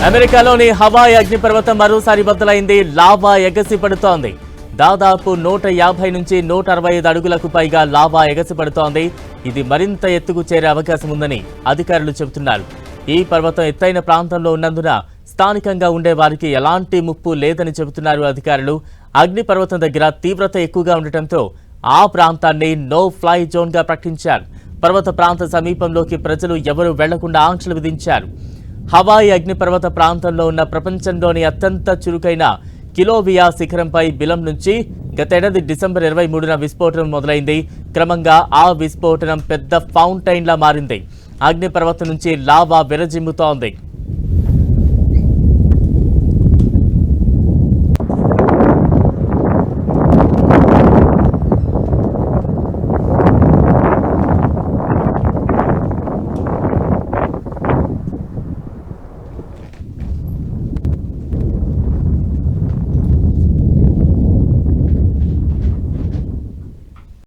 అమెరికాలోని హవాయి అగ్నిపర్వతం మరోసారి బద్దలైంది. లావా ఎగసిపడుతోంది. దాదాపు 150 నుంచి 165 అడుగులకు పైగా లావా ఎగసిపడుతోంది. ఇది మరింత ఎత్తుకు చేరే అవకాశం ఉందని అధికారులు చెబుతున్నారు. ఈ పర్వతం ఎత్తైన ప్రాంతంలో ఉన్నందున స్థానికంగా ఉండే వారికి ఎలాంటి ముప్పు లేదని చెబుతున్నారు అధికారులు. అగ్నిపర్వతం దగ్గర తీవ్రత ఎక్కువగా ఉండటంతో ఆ ప్రాంతాన్ని నో ఫ్లై జోన్గా ప్రకటించారు. పర్వత ప్రాంత సమీపంలోకి ప్రజలు ఎవరూ వెళ్లకుండా ఆంక్షలు విధించారు. హవాయి అగ్నిపర్వత ప్రాంతంలో ఉన్న ప్రపంచంలోని అత్యంత చురుకైన కిలోవియా శిఖరంపై బిలం నుంచి గతేడాది డిసెంబర్ 23న విస్ఫోటనం మొదలైంది. క్రమంగా ఆ విస్ఫోటనం పెద్ద ఫౌంటైన్లా మారింది. అగ్నిపర్వతం నుంచి లావా విరజిమ్ముతోంది.